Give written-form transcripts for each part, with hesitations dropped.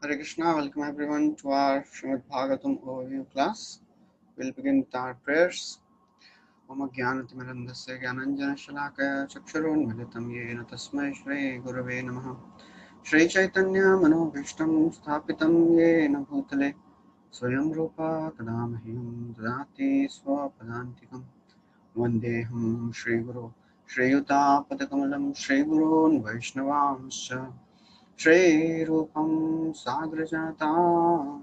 Hare Krishna, welcome everyone to our Srimad Bhagavatam overview class. We'll begin with our prayers. Om Jnanatimirandasya Jnananjana Shalakaya Chakshurunmilitam Yena Tasmai Shri Gurave Namaha Shri Chaitanya Manobhishtam Sthapitam Yena Bhutale Swayam Rupa Kadamahyam Dadati Swapadantikam Vandeham Shri Guru Shri Yuta Padakamalam Shri Gurun Vaishnavamscha Shri Rupam Sagrajata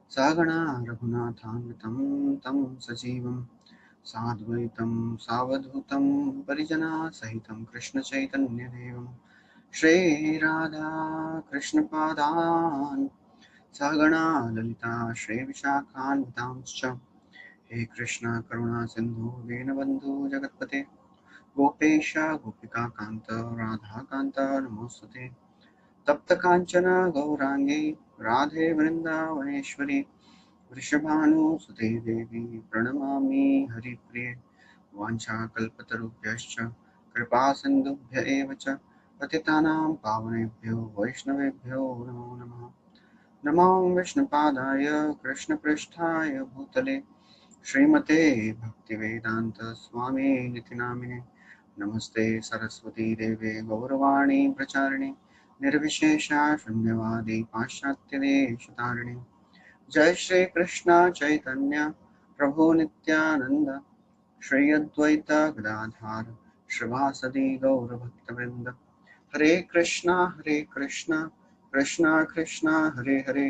Sagana Raghunathanvitam Tam Sajivam Sadvaitam Savadhutam Parijana Sahitam Krishna Chaitanya Devam Shri Radha Krishna Padan Sagana Lalita Shri Vishakhan Vitamscha He Krishna Karuna Sindhu Dinabandhu Jagatpate Gopesha Gopika Kanta Radha Kanta Namostate तप्त कांचन गौरांगी राधे वृंदावनेश्वरी वृषभानुसुते देवी प्रणमामि हरिप्रिये वाञ्छाकल्पतरुभ्यश्च कृपा सिन्धुभ्य एव च पतितानां पावनेभ्यो वैष्णवेभ्यो नमो नमः नमो विष्णुपादाय कृष्णपृष्ठाय भूतले श्रीमते भक्तिवेदान्त स्वामी निति नामिने नमस्ते सरस्वती देवे गौरवाणी प्रचारिणे निर्विशेषा शून्यवादी पाश्चात्यदेशतारिणे जय श्री कृष्ण चैतन्य प्रभु नित्यानंद श्री अद्वैत गदाधर श्रीवासदि गौरभक्तवृंद हरे Krishna Krishna Krishna Hare Hare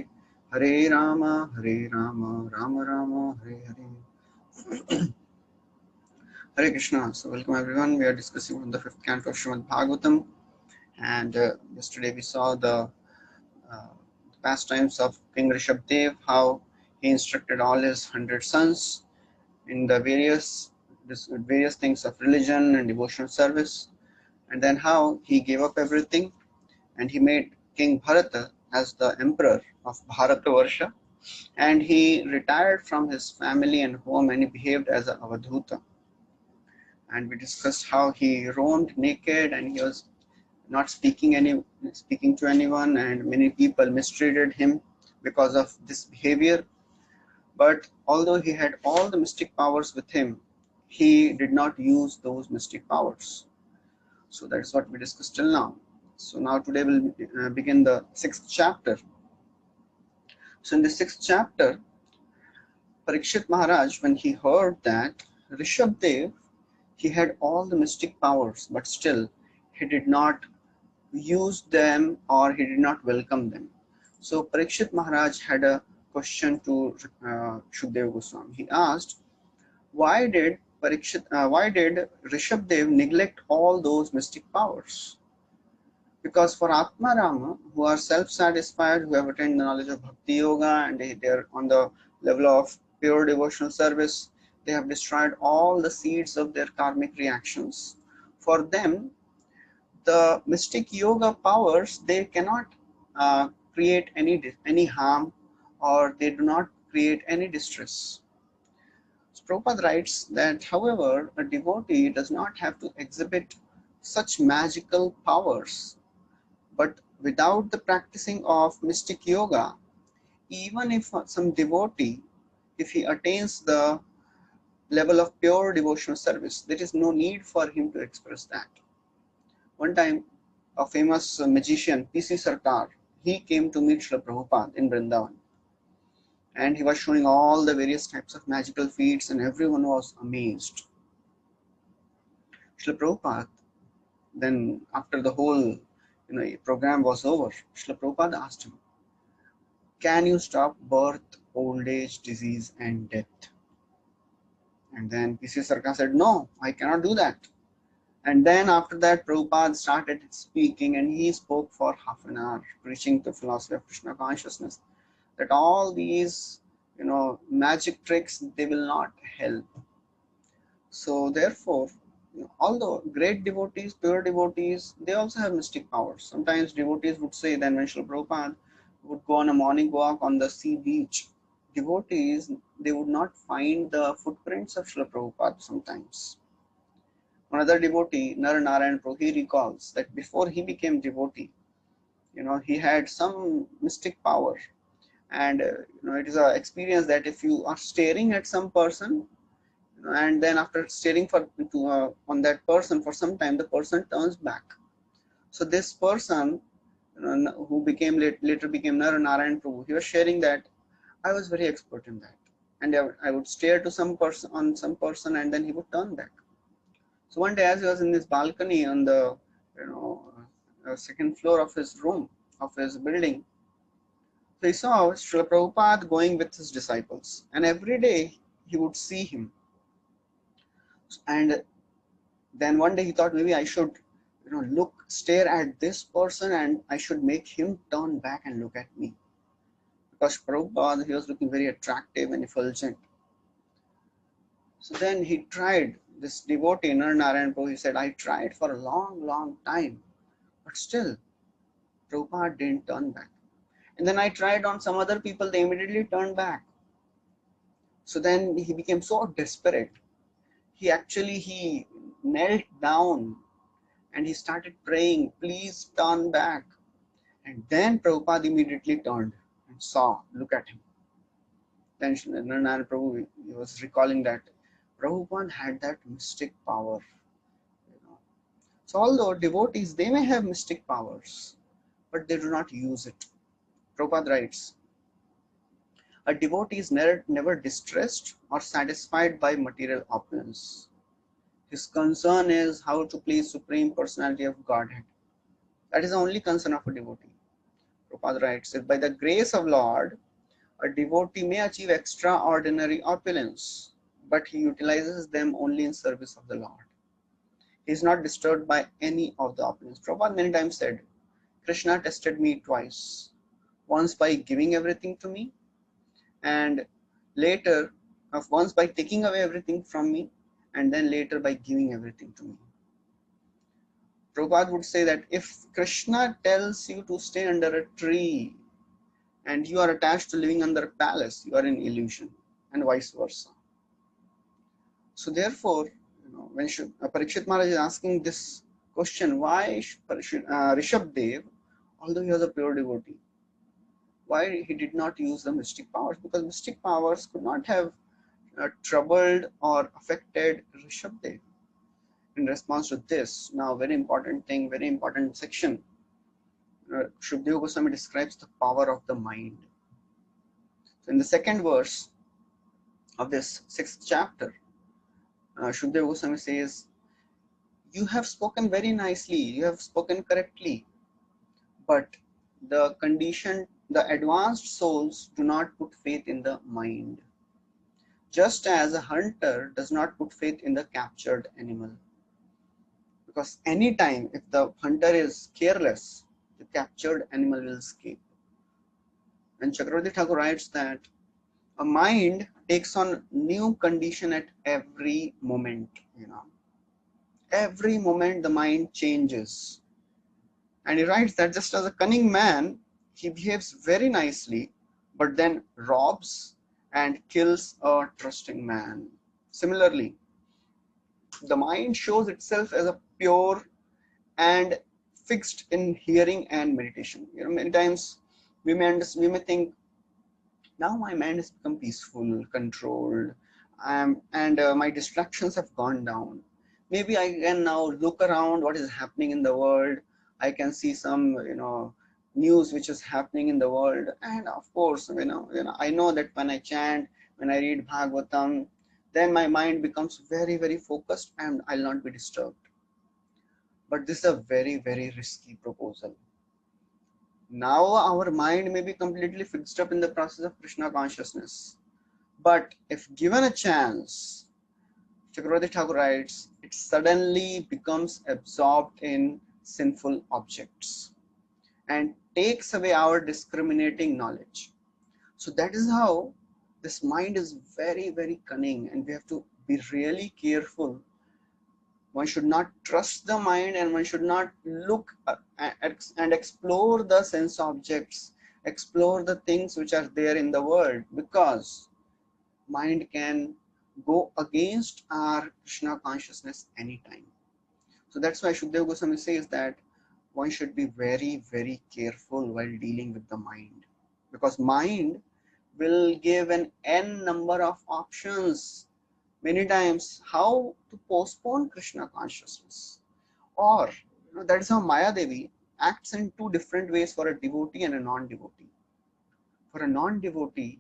Hare Ram Ram Ram Hare Hare Hare Krishna. So welcome everyone. We are discussing from the fifth canto of Srimad Bhagavatam, and yesterday we saw uh, the pastimes of King Rishabdev, how he instructed all his 100 sons in the various things of religion and devotional service, and then how he gave up everything and he made King Bharata as the emperor of Bharatavarsha, and he retired from his family and home and he behaved as an avadhuta. And we discussed how he roamed naked and he was not speaking to anyone, and many people mistreated him because of this behavior. But although he had all the mystic powers with him, he did not use those mystic powers. So that's what we discussed till now. So now today we'll begin the sixth chapter. So in the sixth chapter, Parikshit Maharaj, when he heard that Rishabdev, he had all the mystic powers, but still he did not use them or he did not welcome them. So Parikshit Maharaj had a question to Shukdev Goswami. He asked, why did Rishabdev neglect all those mystic powers? Because for Atma Rama, who are self-satisfied, who have attained the knowledge of Bhakti Yoga and they are on the level of pure devotional service, they have destroyed all the seeds of their karmic reactions. For them, the mystic yoga powers, they cannot create any harm, or they do not create any distress. So Prabhupada writes that, however, a devotee does not have to exhibit such magical powers, but without the practicing of mystic yoga, even if some devotee, if he attains the level of pure devotional service, there is no need for him to express that. One time, a famous magician, P.C. Sarkar, he came to meet Srila Prabhupada in Vrindavan, and he was showing all the various types of magical feats, and everyone was amazed. Srila Prabhupada, then after the whole program was over, Srila Prabhupada asked him, "Can you stop birth, old age, disease, and death?" And then P.C. Sarkar said, "No, I cannot do that." And then after that, Prabhupada started speaking, and he spoke for half an hour, preaching the philosophy of Krishna consciousness, that all these, magic tricks, they will not help. So therefore, although great devotees, pure devotees, they also have mystic powers. Sometimes devotees would say, then when Srila Prabhupada would go on a morning walk on the sea beach, devotees, they would not find the footprints of Srila Prabhupada sometimes. Another devotee, Nar Narayan Prabhu, he recalls that before he became devotee, he had some mystic power. And it is a experience that if you are staring at some person, and then after staring on that person for some time, the person turns back. So this person, who later became Narayan Prabhu, he was sharing that I was very expert in that, and I would stare to some person, and then he would turn back. So one day, as he was in this balcony on the second floor of his room, of his building, so he saw Srila Prabhupada going with his disciples, and every day he would see him. And then one day he thought, maybe I should, stare at this person, and I should make him turn back and look at me. Because Prabhupada, he was looking very attractive and effulgent. So then he tried, this devotee, Narayan Prabhu, he said, I tried for a long, long time, but still, Prabhupada didn't turn back. And then I tried on some other people, they immediately turned back. So then he became so desperate. He knelt down and he started praying, please turn back. And then Prabhupada immediately turned and saw, look at him. Then Narayan Prabhu, he was recalling that Prabhupada had that mystic power. So although devotees, they may have mystic powers, but they do not use it. Prabhupada writes, a devotee is never distressed or satisfied by material opulence. His concern is how to please Supreme Personality of Godhead. That is the only concern of a devotee. Prabhupada writes, if by the grace of Lord, a devotee may achieve extraordinary opulence, but he utilizes them only in service of the Lord. He is not disturbed by any of the opulence. Prabhupada many times said, Krishna tested me twice. Once by giving everything to me, and once by taking away everything from me, and then later by giving everything to me. Prabhupada would say that if Krishna tells you to stay under a tree and you are attached to living under a palace, you are in illusion, and vice versa. So therefore, when Parikshit Maharaj is asking this question, why Rishabdev, although he was a pure devotee, why he did not use the mystic powers? Because mystic powers could not have troubled or affected Rishabdev. In response to this, now very important thing, very important section, Shukadeva Goswami describes the power of the mind. So in the second verse of this 6th chapter, Shukadeva Goswami says, you have spoken very nicely, you have spoken correctly, but the advanced souls do not put faith in the mind. Just as a hunter does not put faith in the captured animal. Because anytime if the hunter is careless, the captured animal will escape. And Chakravarti Thakur writes that a mind takes on new condition at every moment, Every moment the mind changes. And he writes that just as a cunning man, he behaves very nicely, but then robs and kills a trusting man. Similarly, the mind shows itself as a pure and fixed in hearing and meditation. Many times we may think, now my mind has become peaceful, controlled, and my distractions have gone down. Maybe I can now look around what is happening in the world. I can see some, news which is happening in the world, and of course, I know that when I chant, when I read Bhagavatam, then my mind becomes very, very focused, and I'll not be disturbed. But this is a very, very risky proposal. Now our mind may be completely fixed up in the process of Krishna consciousness. But if given a chance, Chakravarti Thakur writes, it suddenly becomes absorbed in sinful objects and takes away our discriminating knowledge. So that is how this mind is very, very cunning, and we have to be really careful. One should not trust the mind, and one should not look at and explore the sense objects, explore the things which are there in the world, because mind can go against our Krishna consciousness anytime. So that's why Shukadeva Goswami says that one should be very, very careful while dealing with the mind, because mind will give an n number of options many times how to postpone Krishna consciousness. Or that is how Maya Devi acts in two different ways for a devotee and a non-devotee. For a non-devotee,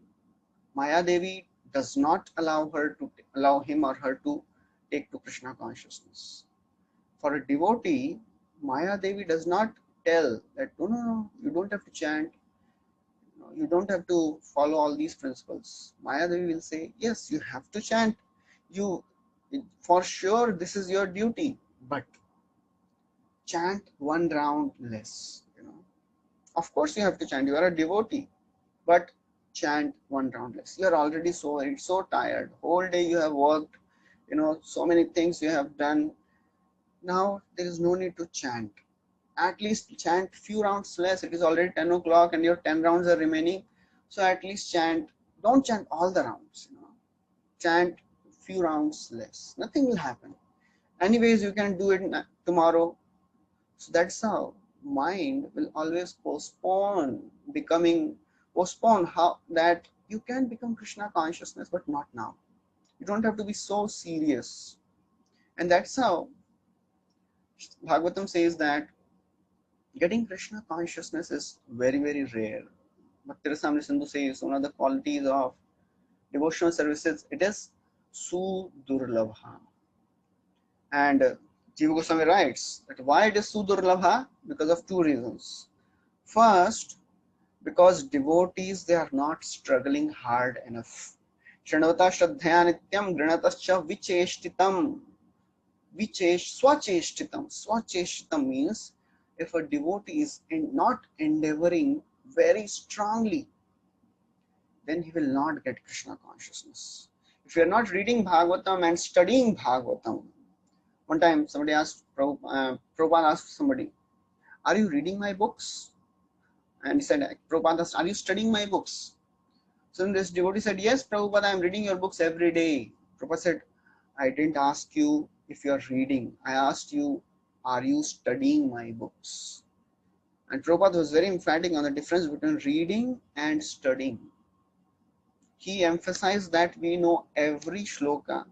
Maya Devi does not allow him or her to take to Krishna consciousness. For a devotee, Maya Devi does not tell that no, you don't have to chant, you don't have to follow all these principles. Maya Devi will say, yes, you have to chant. You, for sure, this is your duty, but chant one round less. Of course, you have to chant. You are a devotee, but chant one round less. You are already so tired. Whole day you have worked. So many things you have done. Now there is no need to chant. At least chant few rounds less. It is already 10 o'clock and your 10 rounds are remaining. So at least chant. Don't chant all the rounds. Chant few rounds less. Nothing will happen. Anyways, you can do it tomorrow. So that's how mind will always postpone how that you can become Krishna consciousness, but not now. You don't have to be so serious. And that's how Bhagavatam says that getting Krishna consciousness is very, very rare. Bhakti Rasamrita Sindhu says one of the qualities of devotional services, it is sudurlabha. And Jiva Goswami writes that why it is sudurlabha? Because of two reasons. First, because devotees, they are not struggling hard enough. Shanavata Shraddhaya Nityam Grinatascha Vicheshtitam. Swacheshtitam means if a devotee is not endeavoring very strongly, then he will not get Krishna consciousness. If you are not reading Bhagavatam and studying Bhagavatam, one time somebody asked, Prabhupada asked somebody, are you reading my books? And he said, Prabhupada asked, are you studying my books? So this devotee said, yes, Prabhupada, I am reading your books every day. Prabhupada said, I didn't ask you if you are reading. I asked you, are you studying my books? And Prabhupada was very emphatic on the difference between reading and studying. He emphasized that we know every shloka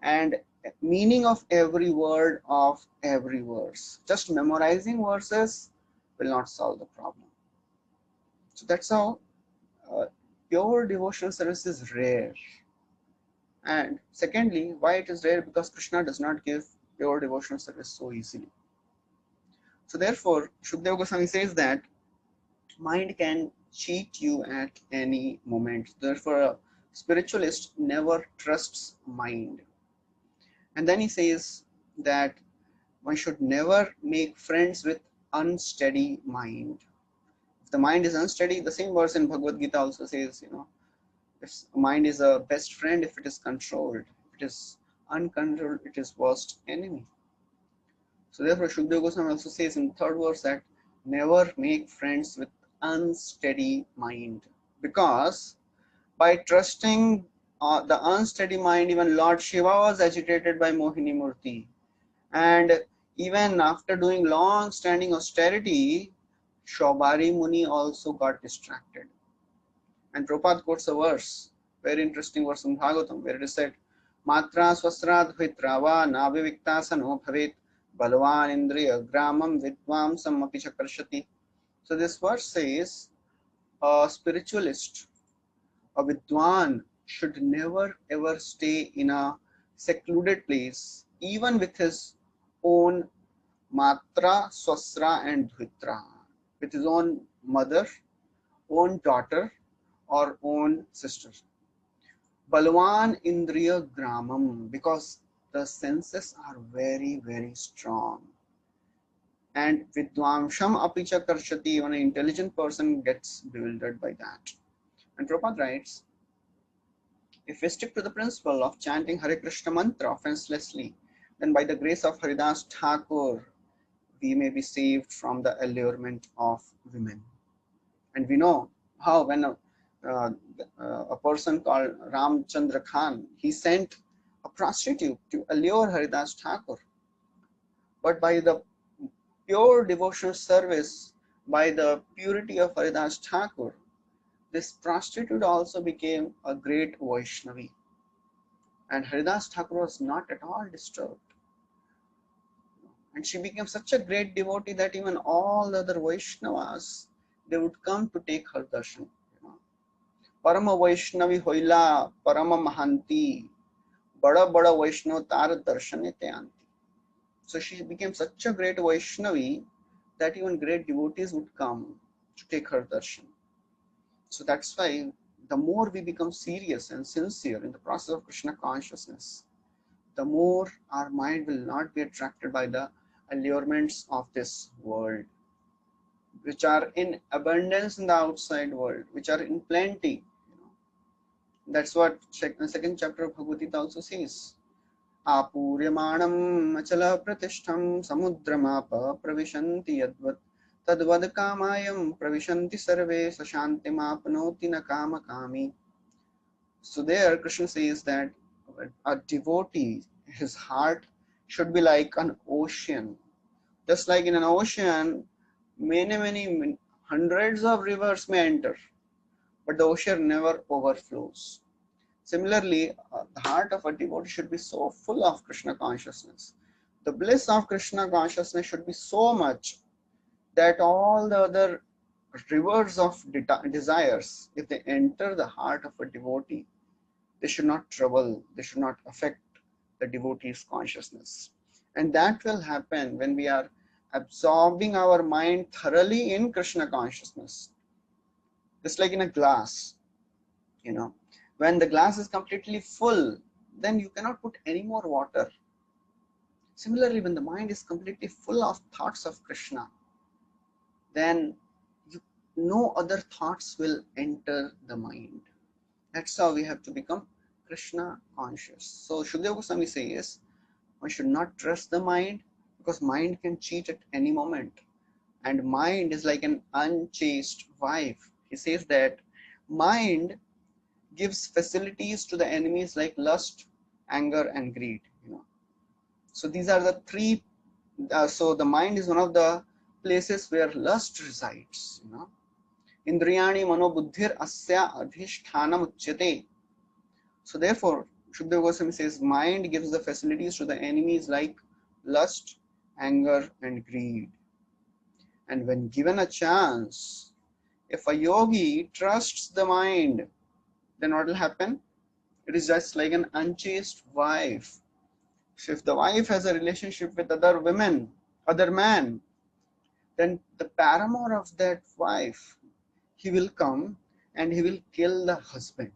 and meaning of every word of every verse. Just memorizing verses will not solve the problem. So that's how pure devotional service is rare. And secondly, why it is rare? Because Krishna does not give pure devotional service so easily. So therefore, Shukadeva Goswami says that mind can cheat you at any moment. Therefore, a spiritualist never trusts mind. And then he says that one should never make friends with unsteady mind. If the mind is unsteady, the same verse in Bhagavad Gita also says, if mind is a best friend, if it is controlled. If it is uncontrolled, it is worst enemy. So therefore, Shukadeva Goswami also says in the third verse that never make friends with unsteady mind, because by trusting the unsteady mind, even Lord Shiva was agitated by Mohini Murti, and even after doing long standing austerity, Shobari Muni also got distracted. And Prabhupada quotes a verse, very interesting verse in Bhagavatam, where it is said, Matra swasra dhvitrava naviviktasano bhavet balvan indriya gramam vidvam samapi chakarshati. So this verse says, a spiritualist, a vidwan, should never ever stay in a secluded place, even with his own matra, swasra and dhvitra, with his own mother, own daughter, or own sister. Balwan indriya gramam, because the senses are very, very strong. And vidvamsham apicha karshati, even an intelligent person gets bewildered by that. And Prabhupada writes, if we stick to the principle of chanting Hare Krishna mantra offenselessly, then by the grace of Haridas Thakur, we may be saved from the allurement of women. And we know how when a person called Ramchandra Khan, he sent a prostitute to allure Haridas Thakur. But by the pure devotional service by the purity of Haridas Thakur, this prostitute also became a great Vaishnavi. And Haridas Thakur was not at all disturbed. And she became such a great devotee that even all the other Vaishnavas, they would come to take her darshan. Parama Vaishnavi hoila, Parama Mahanti, Bada Bada Vaishnav tar darshane te anti. So she became such a great Vaishnavi that even great devotees would come to take her darshan. So that's why the more we become serious and sincere in the process of Krishna consciousness, the more our mind will not be attracted by the allurements of this world, which are in abundance in the outside world, which are in plenty. That's what the second chapter of Bhagavad Gita also says. Apuryamanam achala pratishtham samudramapa pravishanti yadvat tadvad kamayam pravishanti sarve sashantimapnoti na kama kami. So there Krishna says that a devotee, his heart should be like an ocean. Just like in an ocean, many hundreds of rivers may enter, but the ocean never overflows. Similarly, the heart of a devotee should be so full of Krishna consciousness. The bliss of Krishna consciousness should be so much that all the other rivers of desires, if they enter the heart of a devotee, they should not trouble, they should not affect the devotee's consciousness. And that will happen when we are absorbing our mind thoroughly in Krishna consciousness. Just like in a glass, when the glass is completely full, then you cannot put any more water. Similarly, when the mind is completely full of thoughts of Krishna, then no other thoughts will enter the mind. That's how we have to become Krishna conscious. So Shukadeva Goswami says, one should not trust the mind, because mind can cheat at any moment. And mind is like an unchaste wife. He says that mind gives facilities to the enemies like lust, anger, and greed. So these are the three. So the mind is one of the places where lust resides. Indriyani manobuddhir asya adhishthanam uchyate. So therefore, Shukadeva Goswami says mind gives the facilities to the enemies like lust, anger, and greed. And when given a chance, if a yogi trusts the mind, then what will happen? It is just like an unchaste wife. So if the wife has a relationship with other women, other man, then the paramour of that wife, he will come and he will kill the husband.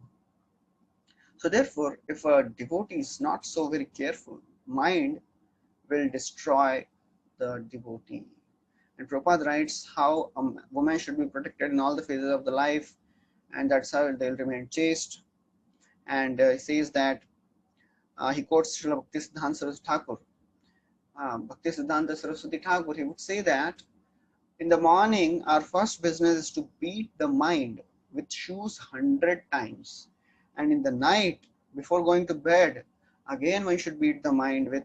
So therefore, if a devotee is not so very careful, mind will destroy the devotee. And Prabhupada writes how a woman should be protected in all the phases of the life, and that's how they'll remain chaste. And he says that he quotes Srila Bhaktisiddhanta Saraswati Thakur. Bhaktisiddhanta Saraswati Thakur, he would say that in the morning, our first business is to beat the mind with shoes 100 times. And in the night, before going to bed, again one should beat the mind with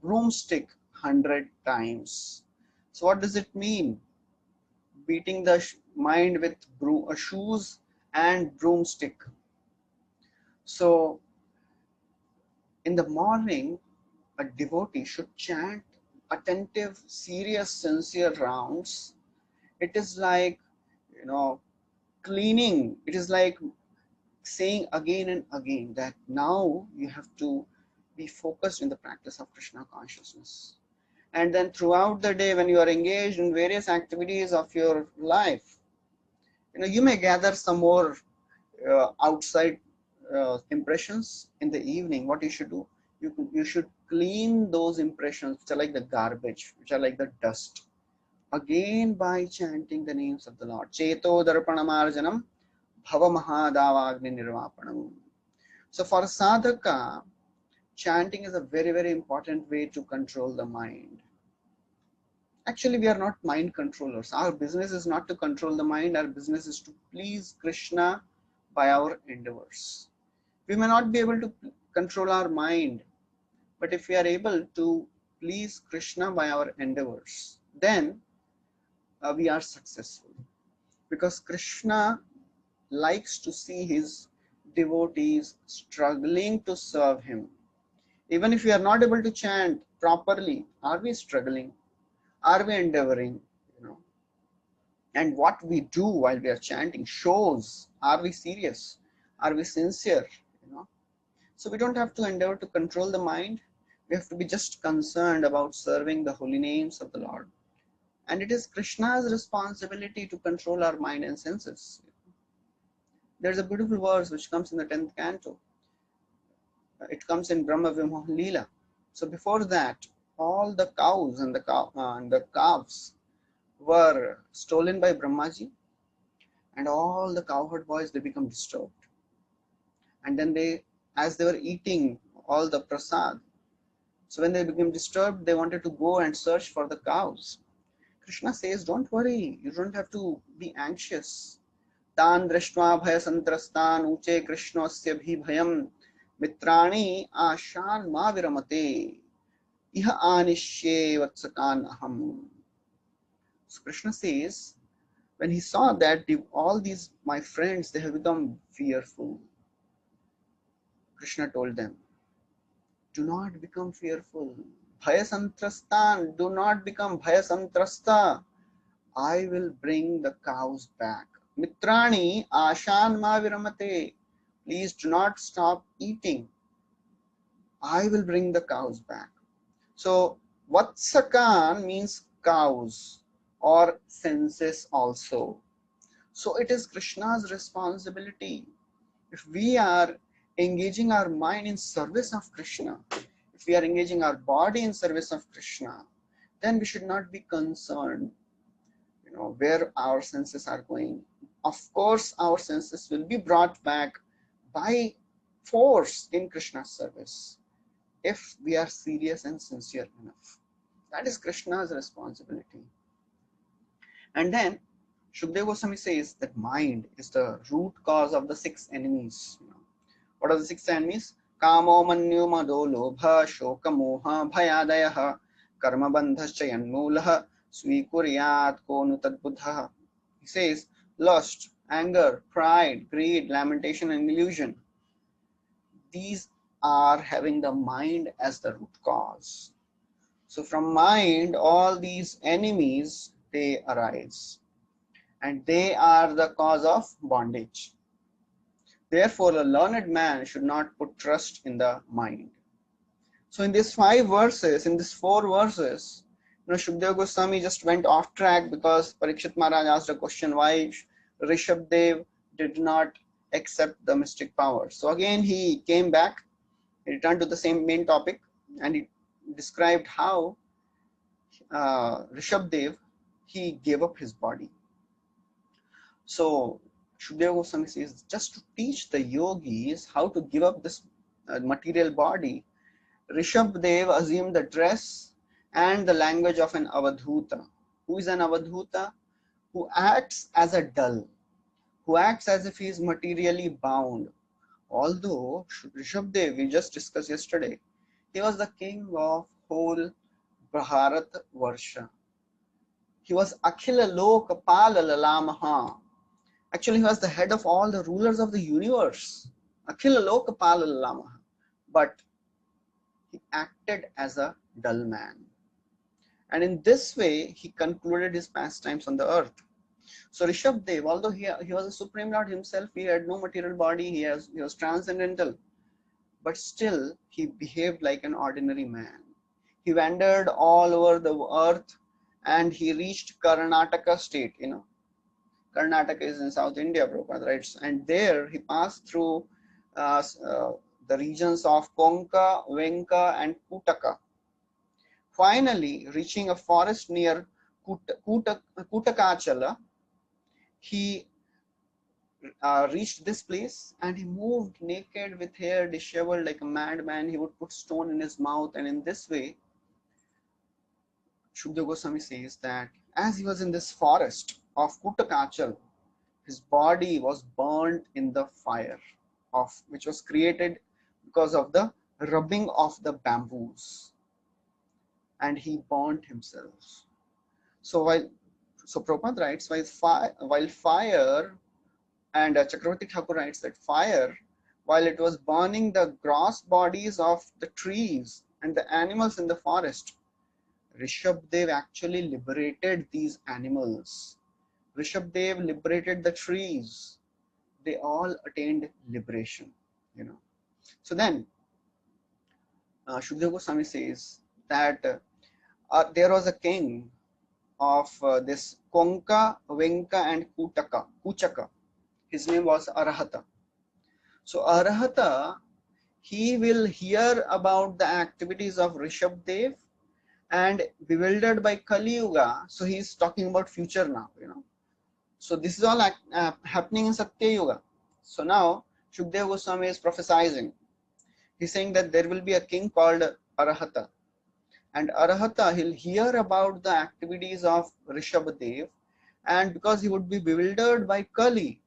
broomstick 100 times. So what does it mean? Beating the mind with shoes and broomstick. So in the morning, a devotee should chant attentive, serious, sincere rounds. It is like, cleaning. It is like saying again and again that now you have to be focused in the practice of Krishna consciousness. And then throughout the day, when you are engaged in various activities of your life, you may gather some more outside impressions in the evening. What you should do, you should clean those impressions which are like the garbage, which are like the dust, again by chanting the names of the Lord. Cheto darpanamarjanam bhava mahadavagni nirvapanam. So for sadhaka, chanting is a very, very important way to control the mind. Actually, we are not mind controllers. Our business is not to control the mind. Our business is to please Krishna by our endeavors. We may not be able to control our mind, but if we are able to please Krishna by our endeavors, then we are successful. Because Krishna likes to see his devotees struggling to serve him. Even if we are not able to chant properly, are we struggling? Are we endeavoring? You know, and what we do while we are chanting shows, are we serious? Are we sincere? You know, so we don't have to endeavor to control the mind. We have to be just concerned about serving the holy names of the Lord. And it is Krishna's responsibility to control our mind and senses. There's a beautiful verse which comes in the 10th canto. It comes in Brahma Vimoha Leela. So before that, all the cows and the calves were stolen by Brahmaji, and all the cowherd boys, they become disturbed. And then as they were eating all the prasad, so when they became disturbed, they wanted to go and search for the cows. Krishna says, don't worry, you don't have to be anxious. Tan drishtva bhaya santrastan uche krishnasya bhi bhayam mitrani ashan ma viramate iha anishye vatsakan aham. So Krishna says, when he saw that all these my friends, they have become fearful, Krishna told them, do not become fearful. Bhaya santrastan, do not become bhaya santrasta. I will bring the cows back. Mitrani ashan ma viramate. Please do not stop eating. I will bring the cows back. So vatsakan means cows or senses also. So it is Krishna's responsibility. If we are engaging our mind in service of Krishna, if we are engaging our body in service of Krishna, then we should not be concerned, where our senses are going. Of course, our senses will be brought back by force in Krishna's service if we are serious and sincere enough. That is Krishna's responsibility. And then Shukdev Goswami says that mind is the root cause of the 6 enemies. What are the 6 enemies? Kamo manyo mado lobha shoka moha bhayadayah karma bandhascha yanmulaha swikuryat konu tadbuddha. He says lust, anger, pride, greed, lamentation and illusion. These are having the mind as the root cause. So from mind, all these enemies, they arise. And they are the cause of bondage. Therefore, a learned man should not put trust in the mind. So in these 5 verses, in these 4 verses, Shukdev Goswami just went off track because Parikshit Maharaj asked a question why Rishabdev did not accept the mystic power. So again he came back, he returned to the same main topic, and he described how Rishabdev, he gave up his body. So Shukdev Goswami says, just to teach the yogis how to give up this material body, Rishabdev assumed the dress and the language of an avadhuta. Who is an avadhuta? Who acts as a dull, who acts as if he is materially bound. Although Rishabdev, we just discussed yesterday, he was the king of whole Bharat Varsha. He was Akhila Lokapala Lalamaha. Actually, he was the head of all the rulers of the universe. Akhila Lokapala Lalamaha. But he acted as a dull man. And in this way, he concluded his pastimes on the earth. So Rishabdev, although he was a supreme lord himself, he had no material body, he was transcendental, but still he behaved like an ordinary man. He wandered all over the earth and he reached Karnataka state. Karnataka is in South India, right? And there he passed through the regions of Konka, Venka and Kutaka. Finally, reaching a forest near Kutakachala, he reached this place and he moved naked with hair disheveled like a madman. He would put stone in his mouth, and in this way, Shukdev Goswami says that as he was in this forest of Kutakachal, his body was burned in the fire which was created because of the rubbing of the bamboos, and he burned himself. So Prabhupada writes, while fire, and Chakravarti Thakur writes that fire, while it was burning the gross bodies of the trees and the animals in the forest, Rishabdev actually liberated these animals. Rishabdev liberated the trees. They all attained liberation, you know. So then, Shukdev Goswami says that there was a king of this Konka, Venka, and Kuchaka. His name was Arahata. So Arahata, he will hear about the activities of Rishabdev and bewildered by Kali Yuga. So he is talking about future now, you know. So this is all happening in Satya Yuga. So now Shukdev Goswami is prophesying. He's saying that there will be a king called Arahata. And Arahata, he'll hear about the activities of Rishabdev, and because he would be bewildered by Kali,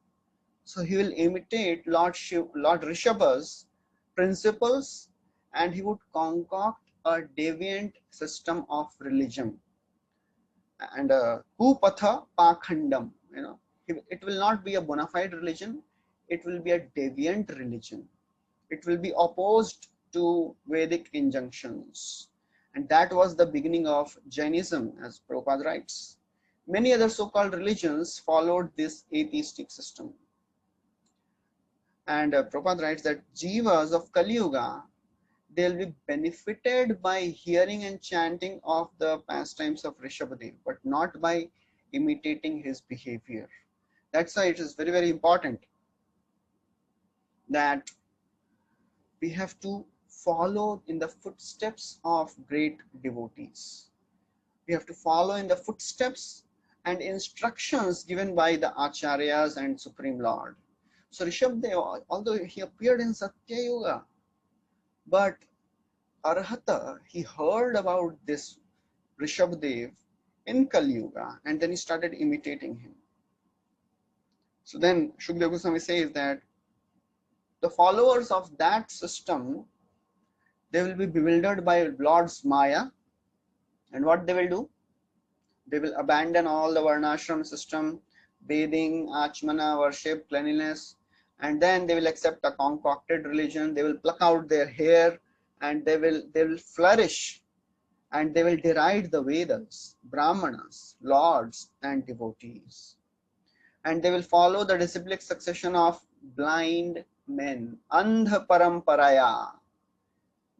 so he will imitate Lord Rishabha's principles, and he would concoct a deviant system of religion. And Kupatha Pakhandam, you know, it will not be a bona fide religion, it will be a deviant religion. It will be opposed to Vedic injunctions. And that was the beginning of Jainism, as Prabhupada writes. Many other so-called religions followed this atheistic system. And Prabhupada writes that Jivas of Kali Yuga, they'll be benefited by hearing and chanting of the pastimes of Rishabhadev, but not by imitating his behavior. That's why it is very, very important that we have to follow in the footsteps of great devotees. We have to follow in the footsteps and instructions given by the Acharyas and Supreme Lord. So Rishabdev, although he appeared in Satya Yuga, but Arahata, he heard about this Rishabdev in Kali Yuga, and then he started imitating him. So then Shukdev Goswami says that the followers of that system, they will be bewildered by Lord's Maya, and what they will do? They will abandon all the Varnashram system, bathing, Achmana, worship, cleanliness, and then they will accept a concocted religion. They will pluck out their hair, and they will flourish, and they will deride the Vedas, Brahmanas, lords, and devotees. And they will follow the disciplic succession of blind men, Andha Paramparaya.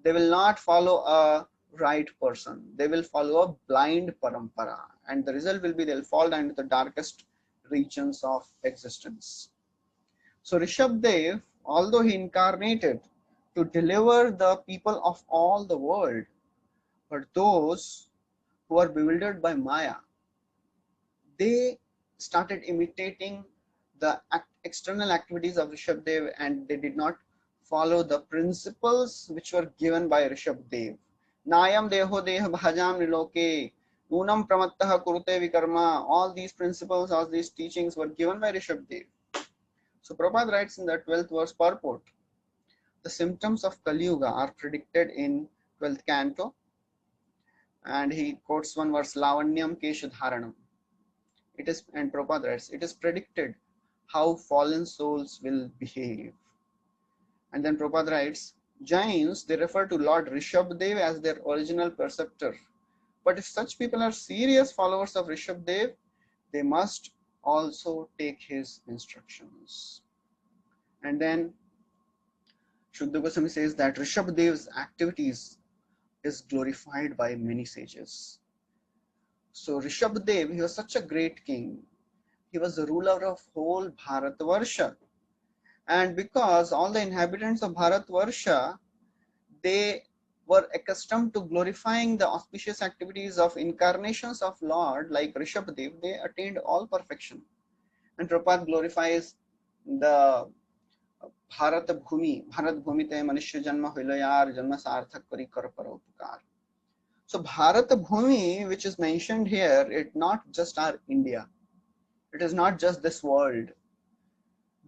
They will not follow a right person. They will follow a blind parampara. And the result will be they'll fall down to the darkest regions of existence. So Rishabdev, although he incarnated to deliver the people of all the world, but those who are bewildered by Maya, they started imitating the external activities of Rishabdev, and they did not follow the principles which were given by Rishabdev. Nayam deho deha bhajam niloke, unam pramattaha kurute vikarma. All these principles, all these teachings were given by Rishabdev. So Prabhupada writes in the 12th verse purport, the symptoms of Kali Yuga are predicted in 12th canto, and he quotes one verse, Lavanyam Keshadharanam. It is, and Prabhupada writes, it is predicted how fallen souls will behave. And then Prabhupada writes, Jains, they refer to Lord Rishabdev as their original preceptor. But if such people are serious followers of Rishabdev, they must also take his instructions. And then Shukdev Goswami says that Rishabdev's activities is glorified by many sages. So Rishabdev, he was such a great king. He was the ruler of whole Bharatvarsha. And because all the inhabitants of Bharatvarsha, they were accustomed to glorifying the auspicious activities of incarnations of Lord like Rishabdev, they attained all perfection. And Prabhupada glorifies the Bharat Bhumi te Manishya Janma Hilayar Janma Sarthak Kari Kar Paropukar. So Bharat Bhumi, which is mentioned here, it's not just our India. It is not just this world.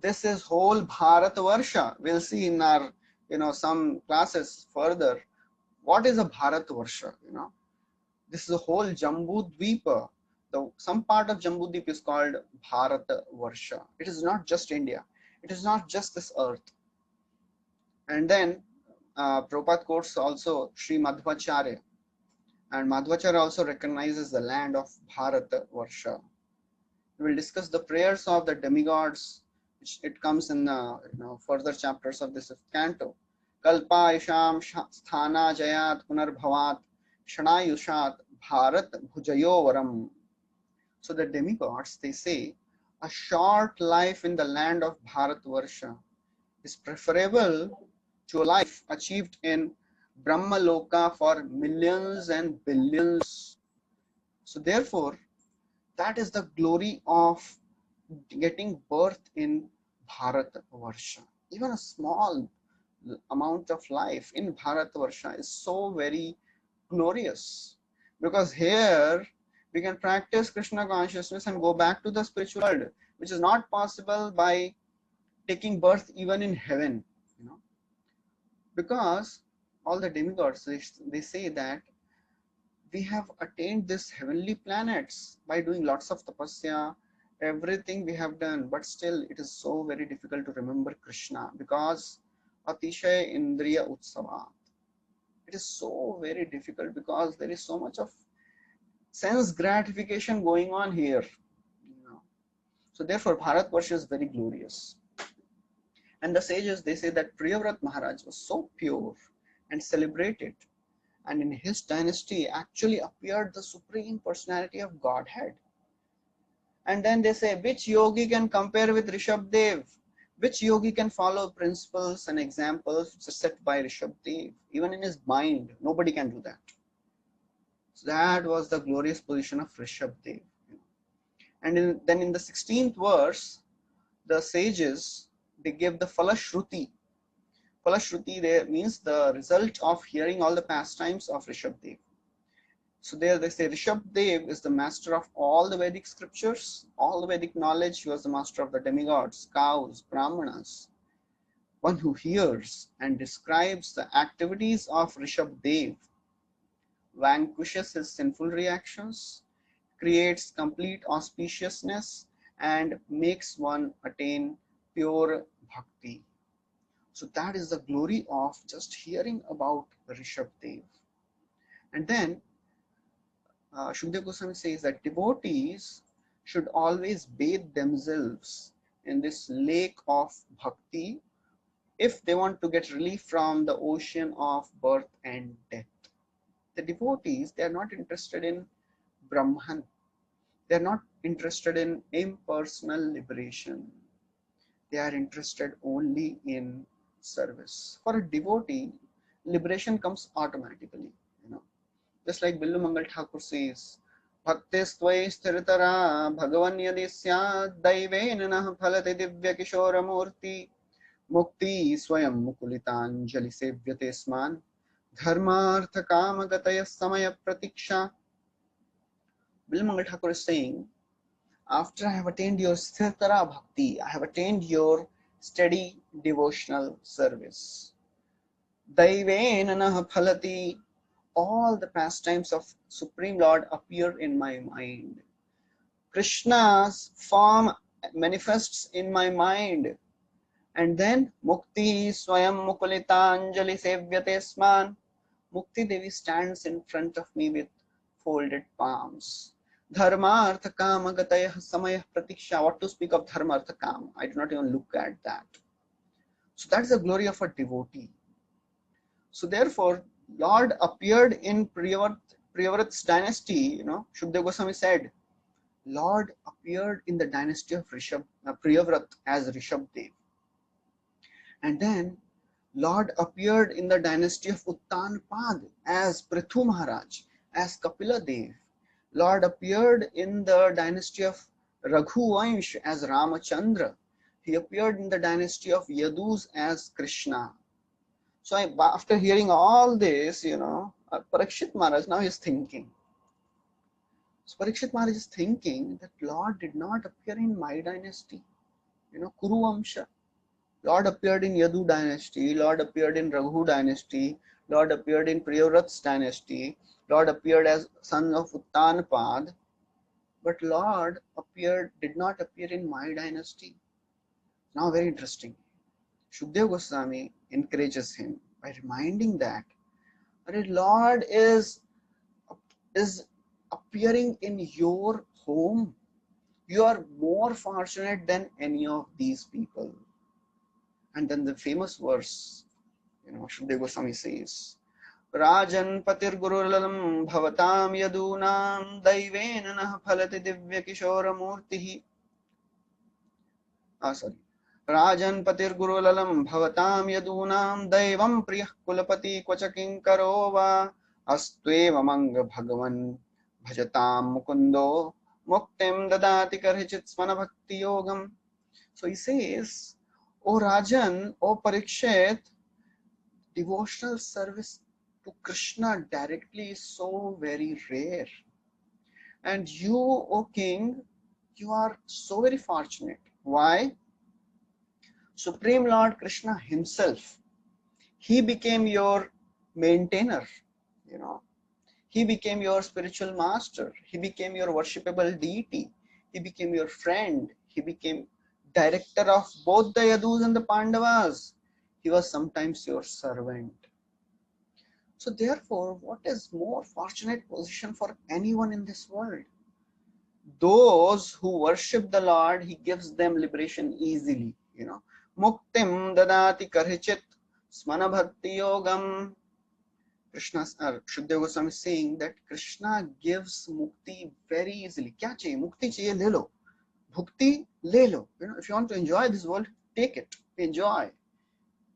This is whole Bharatvarsha. We'll see in our, some classes further. What is a Bharatvarsha? This is a whole Jambu Dvipa. some part of Jambudvip is called Bharata Varsha. It is not just India. It is not just this earth. And then Prabhupada quotes also Sri Madhvacharya, and Madhvacharya also recognizes the land of Bharata Varsha. We will discuss the prayers of the demigods, which it comes in further chapters of this fifth canto. Kalpa isham sthana jayat punarbhavat shanayushat bharat bhujayovaram. So the demigods, they say, a short life in the land of Bharatvarsha is preferable to a life achieved in Brahmaloka for millions and billions. So therefore, that is the glory of getting birth in Bharatvarsha. Even a small amount of life in Bharatvarsha is so very glorious, because here we can practice Krishna consciousness and go back to the spiritual world, which is not possible by taking birth even in heaven, because all the demigods, they say that we have attained this heavenly planets by doing lots of tapasya, everything we have done, but still it is so very difficult to remember Krishna because Atishay Indriya Utsava. It is so very difficult because there is so much of sense gratification going on here. So therefore Bharatvarsha is very glorious. And the sages, they say that Priyavrat Maharaj was so pure and celebrated, and in his dynasty actually appeared the Supreme Personality of Godhead. And then they say, which yogi can compare with Rishabdev? Which yogi can follow principles and examples which are set by Rishabdev? Even in his mind, nobody can do that. So that was the glorious position of Rishabdev. And then in the 16th verse, the sages, they give the Falashruti. Falashruti there means the result of hearing all the pastimes of Rishabdev. So there they say Rishabdev is the master of all the Vedic scriptures, all the Vedic knowledge. He was the master of the demigods, cows, brahmanas. One who hears and describes the activities of Rishabdev vanquishes his sinful reactions, creates complete auspiciousness, and makes one attain pure bhakti. So that is the glory of just hearing about Rishabdev. And then Shukdev Goswami says that devotees should always bathe themselves in this lake of bhakti if they want to get relief from the ocean of birth and death. The devotees, they are not interested in Brahman. They are not interested in impersonal liberation. They are interested only in service. For a devotee, liberation comes automatically. Just like Billu Mangal Thakur says, Bhaktistvai sthiritara bhagavan yadi syad daivena nah phalate divya kishora murti mukti swayam mukulitanjali sevyate sman dharmartha kama gataya samaya pratiksha. Billu Mangal Thakur is saying, after I have attained your sthiritara bhakti, I have attained your steady devotional service, daivena nah phalati, all the pastimes of Supreme Lord appear in my mind. Krishna's form manifests in my mind. And then Mukti Swayam Mukulitanjali Sevyate Sman. Mukti Devi stands in front of me with folded palms. Dharma Artha Kama Gataya Samaya Pratiksha. What to speak of Dharma Artha Kama? I do not even look at that. So that's the glory of a devotee. So therefore, Lord appeared in Priyavrat's dynasty. Shukdev Goswami said, Lord appeared in the dynasty of Priyavrat as Rishabdev. And then Lord appeared in the dynasty of Uttanpad as Prithu Maharaj, as Kapila Dev. Lord appeared in the dynasty of Raghuvansh as Ramachandra. He appeared in the dynasty of Yadus as Krishna. So after hearing all this, Parikshit Maharaj now is thinking. So Parikshit Maharaj is thinking that Lord did not appear in my dynasty, Kuru Vamsha. Lord appeared in Yadu dynasty, Lord appeared in Raghu dynasty, Lord appeared in Priyavrat's dynasty, Lord appeared as son of Uttanpad. but Lord did not appear in my dynasty. Now very interesting. Shukdev Goswami encourages him by reminding that Lord is appearing in your home. You are more fortunate than any of these people. And then the famous verse, Shukdev Goswami says, Rajan patir gurulalam bhavatam yadunam daivena nah phalati divya kishora murtihi. Sorry. Rajan patir gurulalam bhavatam yadunam daivam priyah kulapati kvachakin karova astve mamanga bhagavan bhajatam mukundo muktim dadati karhichit smana bhakti yogam. So he says, O Rajan, O Parikshit, devotional service to Krishna directly is so very rare. And you, O king, you are so very fortunate. Why? Supreme Lord Krishna himself, he became your maintainer, he became your spiritual master, he became your worshipable deity, he became your friend, he became director of both the Yadus and the Pandavas, he was sometimes your servant. So therefore, what is more fortunate position for anyone in this world? Those who worship the Lord, he gives them liberation easily, Muktim dadati karhichit smana bhakti yogam. Shukdev Goswami is saying that Krishna gives mukti very easily. Kya chahiye? Mukti chahiye, le lo. Bhukti, le lo. If you want to enjoy this world, take it. Enjoy.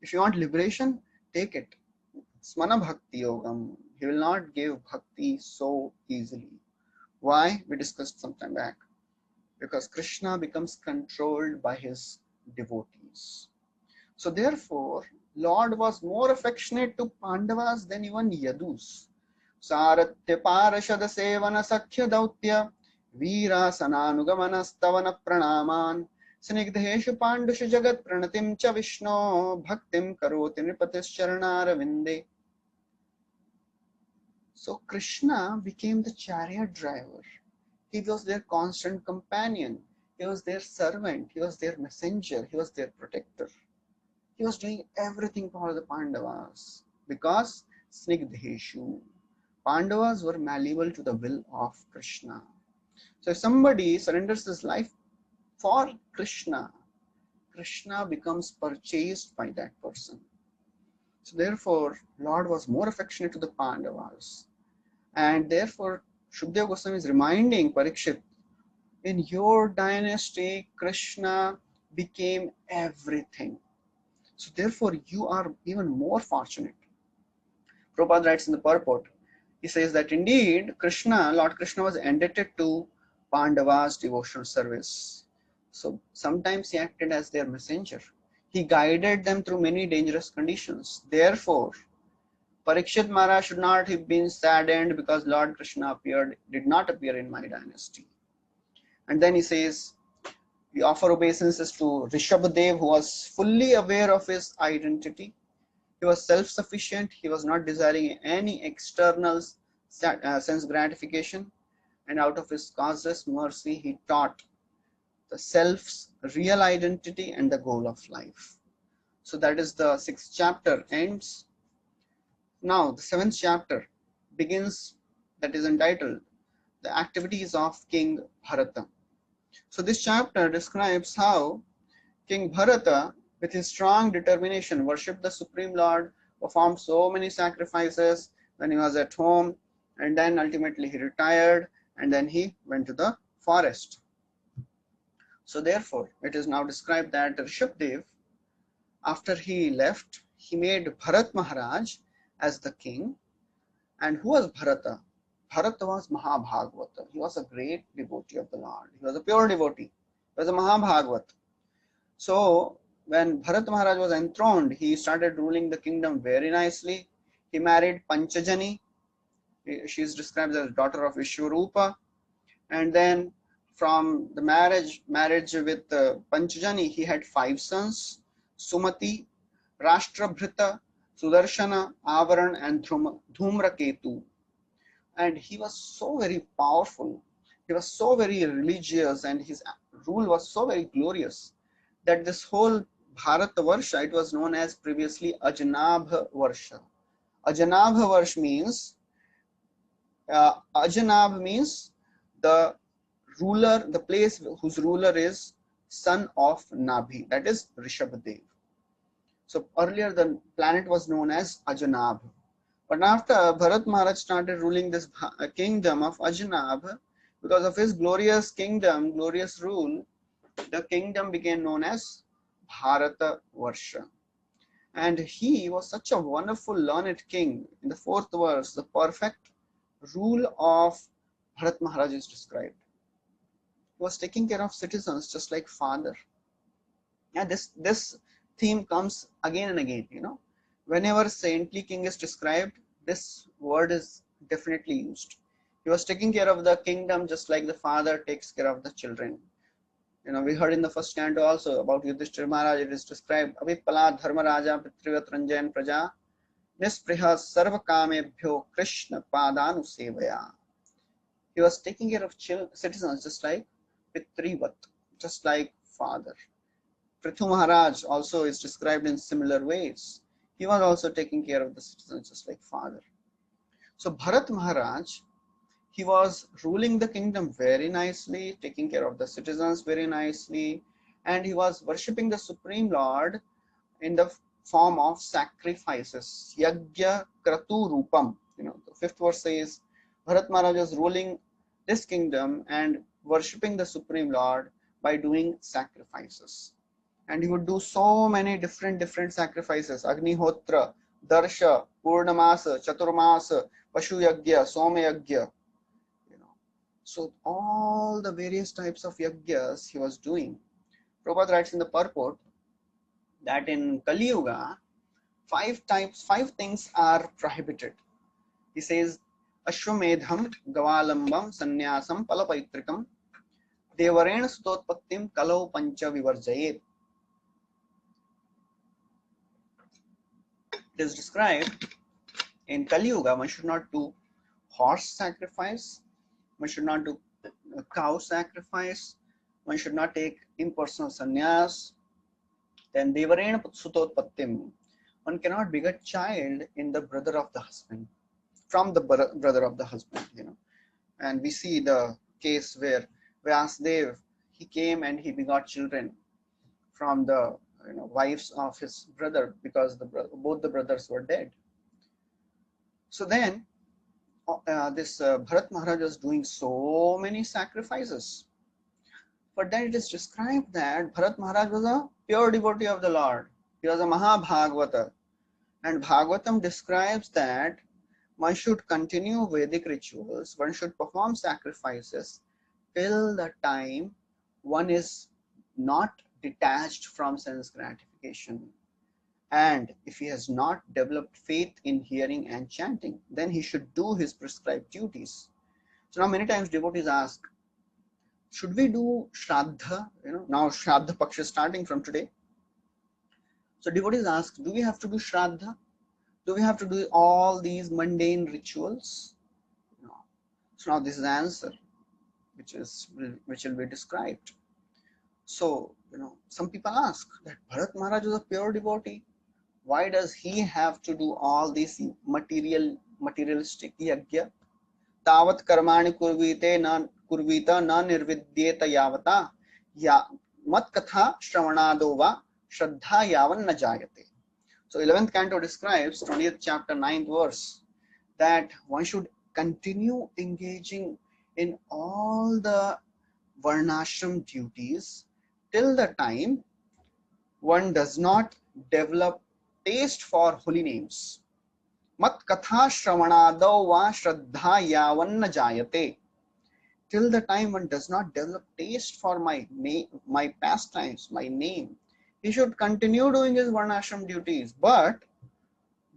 If you want liberation, take it. Smana bhakti yogam. He will not give bhakti so easily. Why? We discussed some time back. Because Krishna becomes controlled by his devotees. So therefore, Lord was more affectionate to Pandavas than even Yadus. Saratya parashada sevana sakhya dautya veera sananugamana stavana pranaman snigdheshu pandushu jagat pranatim cha vishno bhaktim karoti nripatis charanara vinde. So Krishna became the chariot driver. He was their constant companion. He was their servant. He was their messenger. He was their protector. He was doing everything for the Pandavas because Snigdheshu. Pandavas were malleable to the will of Krishna. So if somebody surrenders his life for Krishna, Krishna becomes purchased by that person. So therefore, Lord was more affectionate to the Pandavas. And therefore, Shukdev Goswami is reminding Parikshit, in your dynasty, Krishna became everything. So therefore, you are even more fortunate. Prabhupada writes in the purport, he says that indeed, Lord Krishna was indebted to Pandavas' devotional service. So sometimes he acted as their messenger. He guided them through many dangerous conditions. Therefore, Parikshit Maharaj should not have been saddened because Lord Krishna did not appear in my dynasty. And then he says, we offer obeisances to Rishabhadev, who was fully aware of his identity. He was self-sufficient. He was not desiring any external sense gratification. And out of his causeless mercy, he taught the self's real identity and the goal of life. So that is the 6th chapter ends. Now the 7th chapter begins, that is entitled, The Activities of King Bharata. So this chapter describes how King Bharata, with his strong determination, worshipped the Supreme Lord, performed so many sacrifices when he was at home, and then ultimately he retired, and then he went to the forest. So therefore, it is now described that Rishabdev, after he left, he made Bharat Maharaj as the king. And who was Bharata? Bharata was Mahabhagavata. He was a great devotee of the Lord. He was a pure devotee. He was a Mahabhagavat. So when Bharat Maharaj was enthroned, he started ruling the kingdom very nicely. He married Panchajani. She is described as daughter of Vishwarupa. And then from the marriage with Panchajani, he had 5 sons: Sumati, Rashtrabhrita, Sudarshana, Avaran, and Dhumraketu. And he was so very powerful He was so very religious and his rule was so very glorious that this whole Bharat Varsha, it was known as previously Ajanabha Varsha. Ajanabha Varsha means, Ajanabh means the ruler, the place whose ruler is son of Nabhi, that is Rishabhadev. So earlier the planet was known as Ajanabh. But after Bharat Maharaj started ruling this kingdom of Ajanabh, because of his glorious kingdom, glorious rule, the kingdom became known as Bharata Varsha. And he was such a wonderful learned king. In the fourth verse, the perfect rule of Bharat Maharaj is described. He was taking care of citizens just like father. Yeah, this theme comes again and again. Whenever saintly king is described, this word is definitely used. He was taking care of the kingdom just like the father takes care of the children. We heard in the first canto also about Yudhishthira Maharaj. It is described, Avipala Dharma Raja Pitrivat Ranjayan Praja Nispriha Sarva Kamebhyo Krishna Padanu Sevaya. He was taking care of citizens just like Pitrivat, just like father. Prithu Maharaj also is described in similar ways. He was also taking care of the citizens just like father. So Bharat Maharaj, he was ruling the kingdom very nicely, taking care of the citizens very nicely, and he was worshipping the Supreme Lord in the form of sacrifices. Yagya Kratu Rupam. The fifth verse says, Bharat Maharaj was ruling this kingdom and worshipping the Supreme Lord by doing sacrifices. And he would do so many different sacrifices. Agnihotra, Darsha, Purnamasa, Chaturmasa, Pashu Yagya, Soma Yagya. So all the various types of yagyas he was doing. Prabhupada writes in the purport that in Kali Yuga, five things are prohibited. He says, Ashwamedham, Gavalambam, Sannyasam, Palapaitrikam, Devarena Sutotpattim, Kalau Pancha Vivarjayet. It is described in Kali Yuga, one should not do horse sacrifice, one should not do cow sacrifice, one should not take impersonal sannyas. Then Devarena Sutotpattim, one cannot beget child in the brother of the husband, from the brother of the husband, And we see the case where Vyasdev, he came and he begot children from the wives of his brother because both the brothers were dead. So then this Bharat Maharaj was doing so many sacrifices. But then it is described that Bharat Maharaj was a pure devotee of the Lord. He was a Mahabhagavata. And Bhagavatam describes that one should continue Vedic rituals, one should perform sacrifices till the time one is not detached from sense gratification. And if he has not developed faith in hearing and chanting, then he should do his prescribed duties. So now many times devotees ask, should we do Shraddha? Now Shraddha Paksha is starting from today. So devotees ask, do we have to do Shraddha? Do we have to do all these mundane rituals? No. So now this is the answer, which will be described. So, some people ask that Bharat Maharaj was a pure devotee. Why does he have to do all these materialistic yagya? Tavat karmani kurvite na nirvidyeta yavata ya mat katha shravanado va shraddha yavan na jayate. So 11th canto describes 20th chapter 9th verse that one should continue engaging in all the varnashram duties till the time one does not develop taste for holy names. Mat katha shravanado va shraddha yavanna jayate. Till the time one does not develop taste for my pastimes, my name, he should continue doing his varnashram duties. But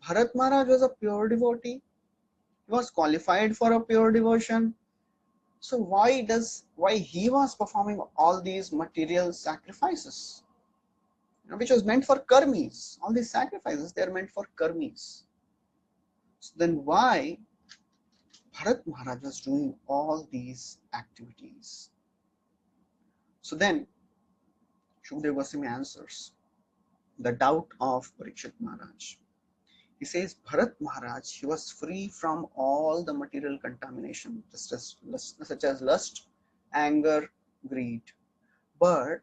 Bharat Maharaj was a pure devotee. He was qualified for a pure devotion. So why he was performing all these material sacrifices? Which was meant for karmis. All these sacrifices, they are meant for karmis. So then why Bharat Maharaj was doing all these activities. So then Shukdev Goswami answers the doubt of Parikshit Maharaj. He says Bharat Maharaj, he was free from all the material contamination, such as lust, anger, greed. But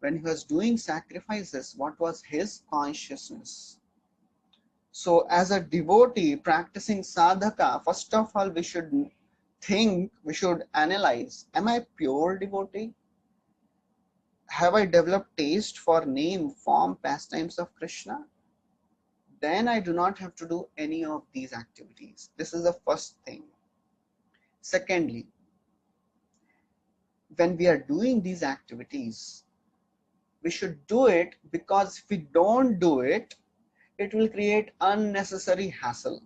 when he was doing sacrifices, what was his consciousness? So as a devotee practicing sadhaka, first of all, we should think, we should analyze, am I pure devotee? Have I developed taste for name, form, pastimes of Krishna? Then I do not have to do any of these activities. This is the first thing. Secondly, when we are doing these activities, we should do it, because if we don't do it, it will create unnecessary hassle.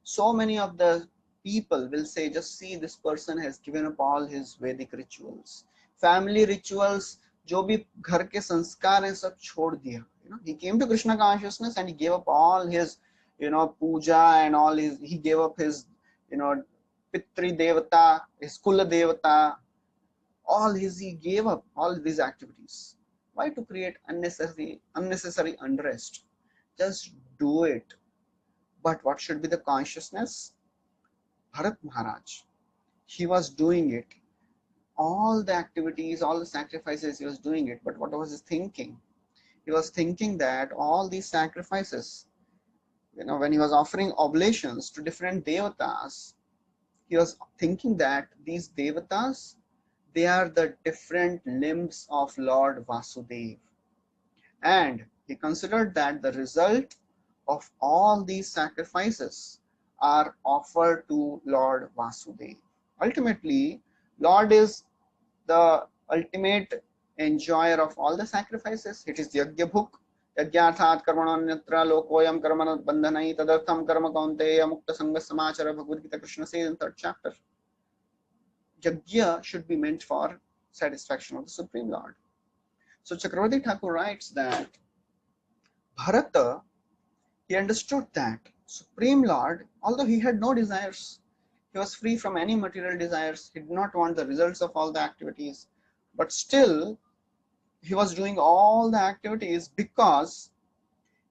So many of the people will say, just see, this person has given up all his Vedic rituals, family rituals, जो भी घर के संस्कार हैं सब छोड़ दिया. He came to Krishna consciousness and he gave up all his puja and all his, he gave up his pitri devata, his kula devata, all his, he gave up all these activities. Why? To create unnecessary unrest. Just do it. But what should be the consciousness? Bharat Maharaj, he was doing it. All the activities, all the sacrifices, he was doing it. But what was his thinking? He was thinking that all these sacrifices, when he was offering oblations to different devatas, he was thinking that these devatas, they are the different limbs of Lord Vasudeva. And he considered that the result of all these sacrifices are offered to Lord Vasudeva. Ultimately, Lord is the ultimate enjoyer of all the sacrifices. It is Yajna Bhuk. Yajnarthat karmananyatra lokoyam karmana bandhanai tadartham karma kaunteya mukta sanga samachara, Bhagavad Gita Krishna says in 3rd chapter. Yajna should be meant for satisfaction of the Supreme Lord. So Chakravarti Thakur writes that Bharata, he understood that Supreme Lord, although he had no desires, he was free from any material desires, he did not want the results of all the activities, but still he was doing all the activities because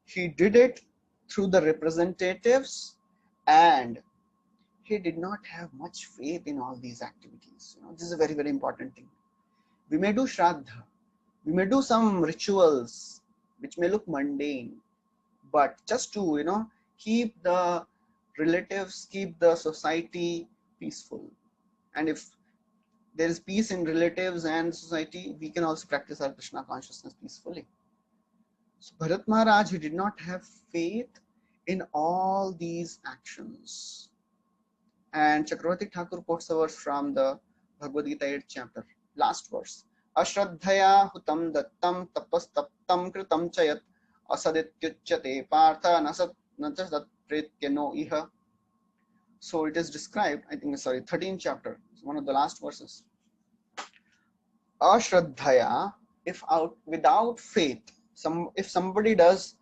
he did it through the representatives, and he did not have much faith in all these activities. This is a very, very important thing. We may do Shraddha, we may do some rituals which may look mundane, but just to keep the relatives, keep the society peaceful. And if there is peace in relatives and society, we can also practice our Krishna consciousness peacefully. So Bharat Maharaj, he did not have faith in all these actions. And Chakravarti Thakur quotes a verse from the Bhagavad Gita 8th chapter, last verse. Ashraddhaya hutam dattam tapastaptam kritam chayat asadityuchyate partha nasat pretyano iha. So it is described, 13th chapter, one of the last verses. Ashraddhaya, without faith, if somebody does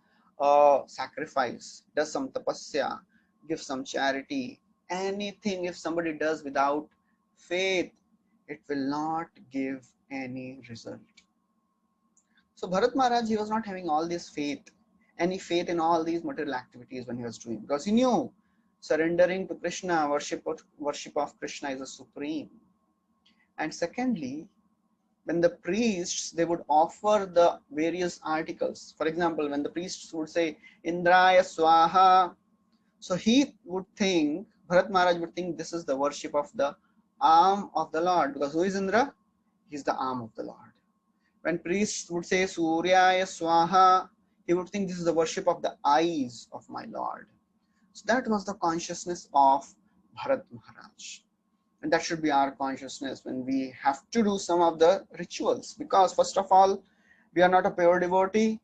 sacrifice, does some tapasya, gives some charity, anything, if somebody does without faith, it will not give any result. So Bharat Maharaj, he was not having all this faith, any faith in all these material activities when he was doing, because he knew surrendering to Krishna, worship of Krishna is a supreme. And secondly, when the priests, they would offer the various articles. For example, when the priests would say, Indraya Swaha, so he would think, Bharat Maharaj would think this is the worship of the arm of the Lord, because who is Indra? He is the arm of the Lord. When priests would say Suryaya Swaha, he would think this is the worship of the eyes of my Lord. So that was the consciousness of Bharat Maharaj. And that should be our consciousness when we have to do some of the rituals. Because first of all, we are not a pure devotee.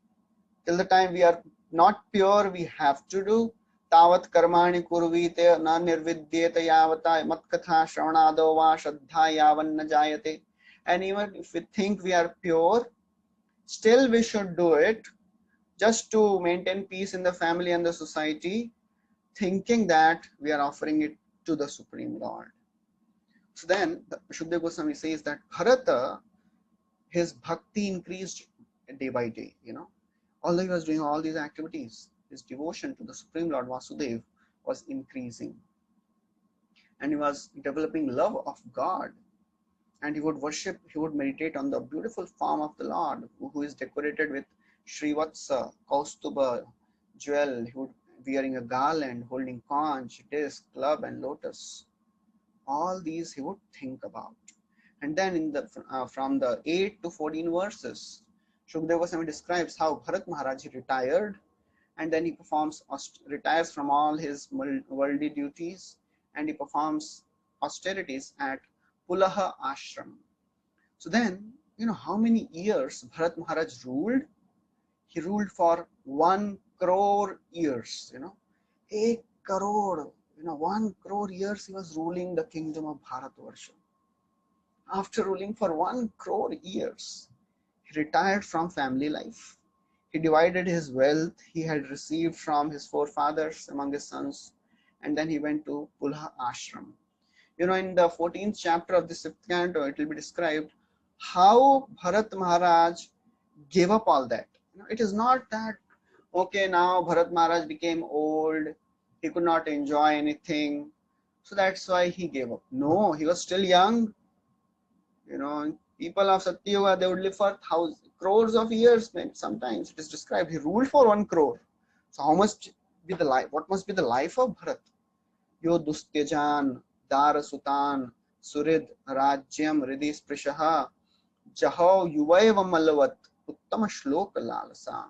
Till the time we are not pure, we have to do. Tavat karmani kurvite na nirvidyete yavata mat katha shravanado va shraddha yavan na jayate. And even if we think we are pure, still we should do it just to maintain peace in the family and the society, thinking that we are offering it to the Supreme Lord. So then Shukdev Goswami says that Bharata, his bhakti increased day by day, although he was doing all these activities, his devotion to the Supreme Lord Vasudev was increasing, and he was developing love of God, and he would worship, he would meditate on the beautiful form of the Lord, who is decorated with Srivatsa, Kaustuba, jewel. He would wearing a garland, holding conch, disc, club, and lotus. All these he would think about. And then from the 8 to 14 verses, Shukdev Goswami describes how Bharat Maharaj retired, and then he retires from all his worldly duties, and he performs austerities at Pulaha Ashram. So then, how many years Bharat Maharaj ruled? He ruled for 1 crore years, 1 crore, 1 crore years he was ruling the kingdom of Bharatvarsha. After ruling for 1 crore years, he retired from family life. He divided his wealth he had received from his forefathers among his sons, and then he went to Pulha Ashram. In the 14th chapter of this 5th canto, it will be described how Bharat Maharaj gave up all that. It is not that, okay, now Bharat Maharaj became old, he could not enjoy anything, so that's why he gave up. No, he was still young. People of Satyuga, they would live for crores of years. Sometimes it is described he ruled for 1 crore. So how must be the life? What must be the life of Bharat? Yo dustyajan dara sutan surid rajyam ridhi sprishaha jaho yuvaiva malavat uttama shloka lalasa.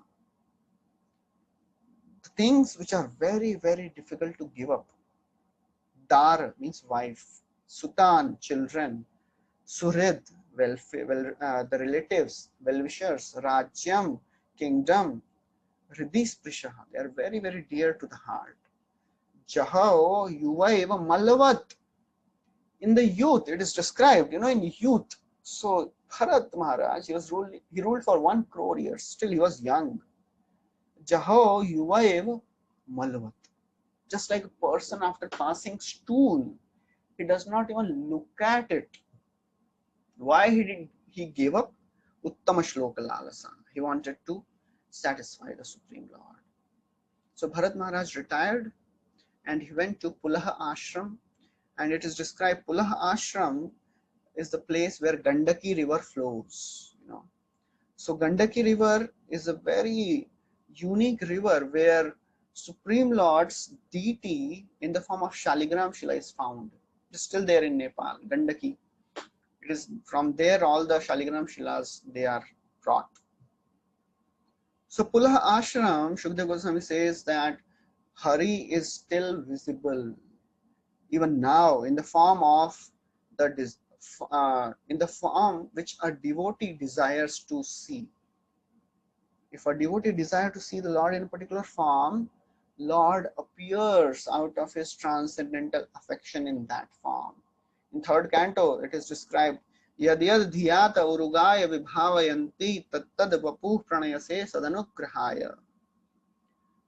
The things which are very, very difficult to give up. Dar means wife, sutan, children, surid, welfare, the relatives, well-wishers, rajyam, kingdom, ridhi sprishaha, they are very, very dear to the heart. Jahao yuvaiva malavat. In the youth, it is described, in youth. So Bharat Maharaj, he ruled for 1 crore years. Still he was young. Jahao yuvaiva malavat. Just like a person after passing stool, he does not even look at it. Why he gave up? Uttama shloka lalasa. He wanted to satisfy the Supreme Lord. So Bharat Maharaj retired, and he went to Pulaha Ashram, and it is described Pulaha Ashram is the place where Gandaki river flows. So Gandaki river is a very unique river where Supreme Lord's deity in the form of Shaligram Shila is found. It is still there in Nepal, Gandaki. It is from there all the Shaligram Shilas they are brought. So Pulaha Ashram, Shukdev Goswami says that Hari is still visible even now in the form of in the form which a devotee desires to see. If a devotee desires to see the Lord in a particular form, Lord appears out of his transcendental affection in that form. In 3rd canto, it is described, Yad yad dhyata urugaya vibhavayanti tattad vapuh pranayase sadanugrahaya.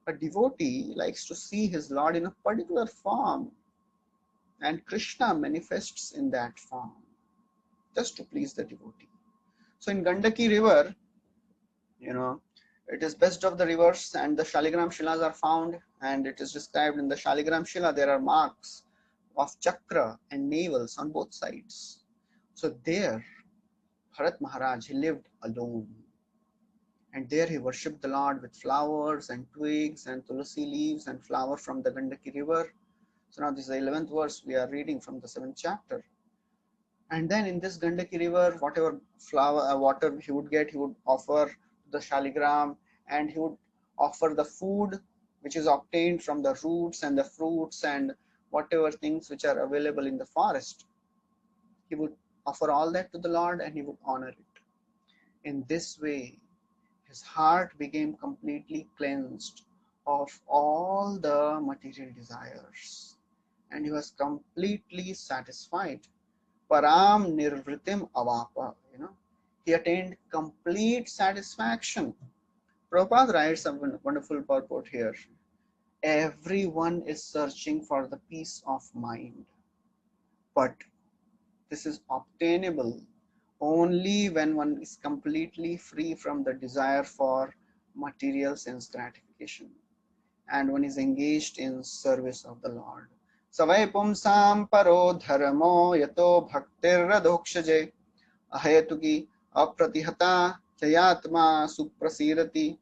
A devotee likes to see his Lord in a particular form, and Krishna manifests in that form just to please the devotee. So in Gandaki river, it is best of the rivers, and the Shaligram Shilas are found, and it is described in the Shaligram Shila there are marks of chakra and navels on both sides. So there Bharat Maharaj, he lived alone, and there he worshipped the Lord with flowers and twigs and tulasi leaves and flower from the Gandaki river. So now this is the 11th verse we are reading from the 7th chapter. And then in this Gandaki river, whatever water he would get, he would offer the Shaligram, and he would offer the food which is obtained from the roots and the fruits and whatever things which are available in the forest. He would offer all that to the Lord, and he would honor it. In this way, his heart became completely cleansed of all the material desires, and he was completely satisfied. Param nirvritim avapa, he attained complete satisfaction. Prabhupada writes a wonderful purport here. Everyone is searching for the peace of mind, but this is obtainable only when one is completely free from the desire for material sense gratification and one is engaged in service of the Lord. Savai pumsam paro dharmo yato bhaktiradhokshaje ahetuki apratihata chayatma suprasirati.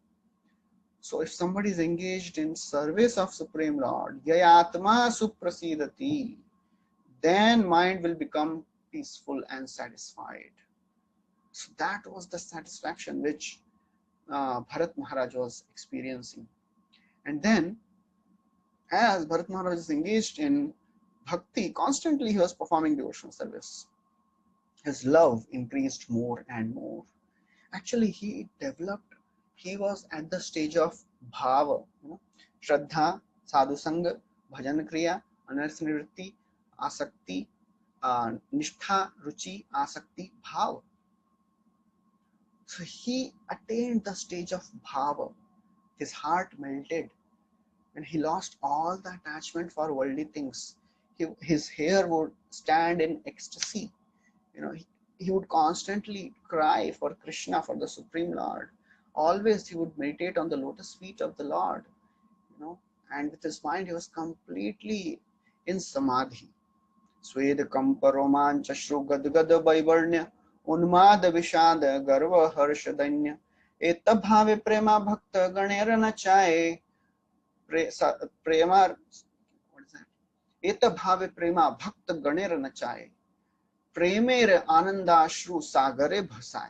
So if somebody is engaged in service of Supreme Lord, yayatma suprasidati, then mind will become peaceful and satisfied. So that was the satisfaction which Bharat Maharaj was experiencing. And then as Bharat Maharaj is engaged in bhakti, constantly he was performing devotional service. His love increased more and more. Actually, he was at the stage of bhava, Shraddha, Sadhu Sangha, Bhajan Kriya, Anarsa Nivritti, Asakti, Nishtha, Ruchi, Asakti, Bhava. So he attained the stage of bhava. His heart melted and he lost all the attachment for worldly things. His hair would stand in ecstasy. He would constantly cry for Krishna, for the Supreme Lord. Always he would meditate on the lotus feet of the Lord, and with his mind he was completely in samadhi. Swed kampa romancha shru gadgada vaivarnya unmad vishad garva harshadanya eta bhave prema bhakta ganera nachaye prema, what is that? Eta bhave prema bhakta ganera nachaye Premere Anandashru Sagare Bhasai.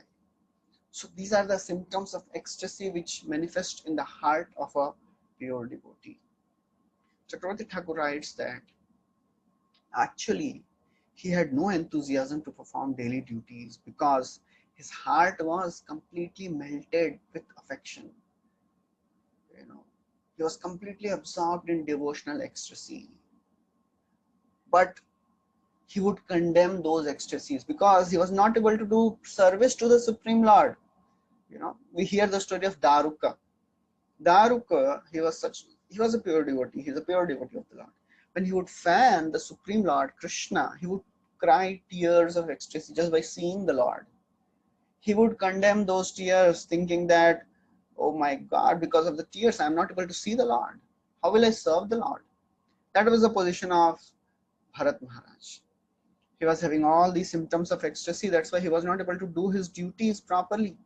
So these are the symptoms of ecstasy which manifest in the heart of a pure devotee. Chakravarti Thakur writes that actually he had no enthusiasm to perform daily duties because his heart was completely melted with affection. He was completely absorbed in devotional ecstasy. But he would condemn those ecstasies because he was not able to do service to the Supreme Lord. We hear the story of Daruka. Daruka, he was a pure devotee. He's a pure devotee of the Lord. When he would fan the Supreme Lord, Krishna, he would cry tears of ecstasy just by seeing the Lord. He would condemn those tears thinking that, oh my God, because of the tears, I am not able to see the Lord. How will I serve the Lord? That was the position of Bharat Maharaj. He was having all these symptoms of ecstasy. That's why he was not able to do his duties properly.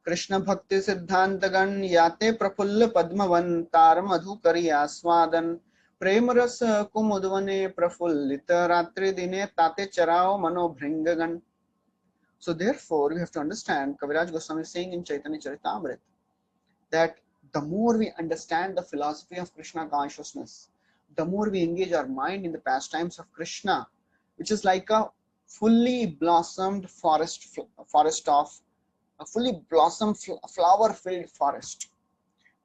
Krishna Bhakti Siddhantagan Yate Prafulla Padmavan Tar Madhukari Aswadan Premarasa Kumudvane Prafullita Ratri Dine Tate Charao Mano Bhringagan. So therefore, we have to understand, Kaviraj Goswami is saying in Chaitanya Charitamrita that the more we understand the philosophy of Krishna consciousness, the more we engage our mind in the pastimes of Krishna, which is like a fully blossomed forest of a fully blossomed flower-filled forest.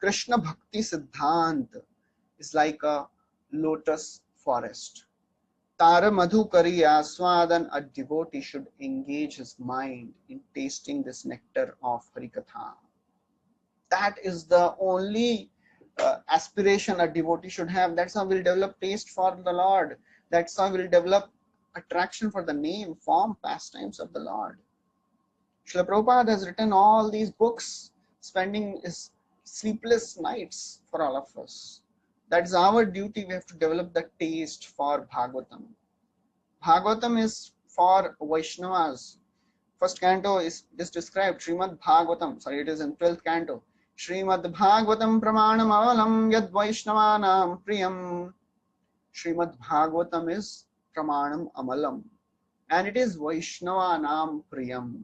Krishna Bhakti Siddhant is like a lotus forest. Tara Madhukari Aswadan, a devotee should engage his mind in tasting this nectar of Harikatha. That is the only aspiration a devotee should have. That's how we'll develop taste for the Lord. That's how we'll develop attraction for the name, form, pastimes of the Lord. Srila Prabhupada has written all these books, spending his sleepless nights for all of us. That is our duty. We have to develop the taste for Bhagavatam. Bhagavatam is for Vaishnavas. First canto is just described, Srimad Bhagavatam. Sorry, it is in 12th canto. Srimad Bhagavatam Pramanam Avalam Yad Vaishnavanam Priyam. Srimad Bhagavatam is Pramanam Amalam. And it is Vaishnavanam Priyam.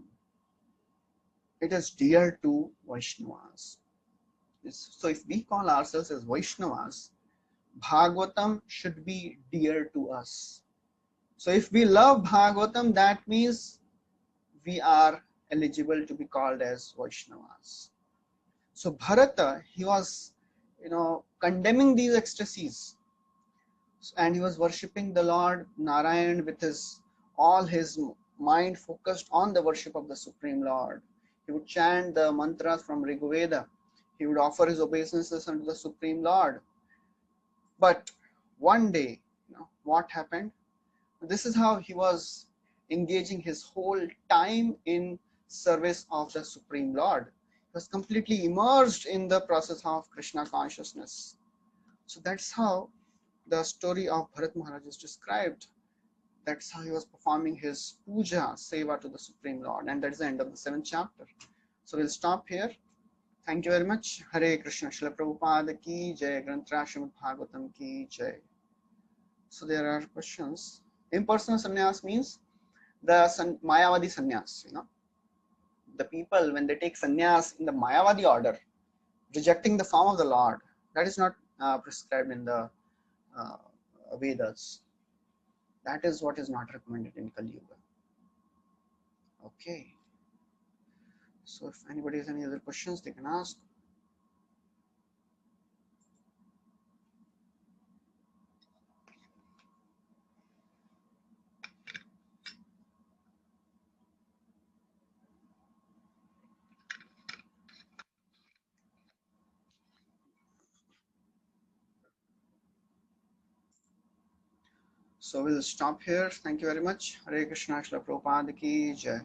It is dear to Vaishnavas. So if we call ourselves as Vaishnavas, Bhagavatam should be dear to us. So if we love Bhagavatam, that means we are eligible to be called as Vaishnavas. So Bharata, he was, condemning these ecstasies, and he was worshipping the Lord Narayan with all his mind focused on the worship of the Supreme Lord. He would chant the mantras from Rigveda. He would offer his obeisances unto the Supreme Lord. But one day, what happened? This is how he was engaging his whole time in service of the Supreme Lord. He was completely immersed in the process of Krishna consciousness. So that's how the story of Bharat Maharaj is described. That's how he was performing his puja, seva to the Supreme Lord. And that is the end of the 7th chapter. So we'll stop here. Thank you very much. Hare Krishna. Srila Prabhupada ki jai. Granthra Srimad Bhagavatam ki jai. So there are questions. Impersonal sannyas means the Mayavadi sannyas. The people, when they take sannyas in the Mayavadi order, rejecting the form of the Lord, that is not prescribed in the Vedas. That is what is not recommended in Kali Yuga. Okay. So if anybody has any other questions, they can ask. So we'll stop here. Thank you very much. Hare Krishna. Srila Prabhupada ki jai.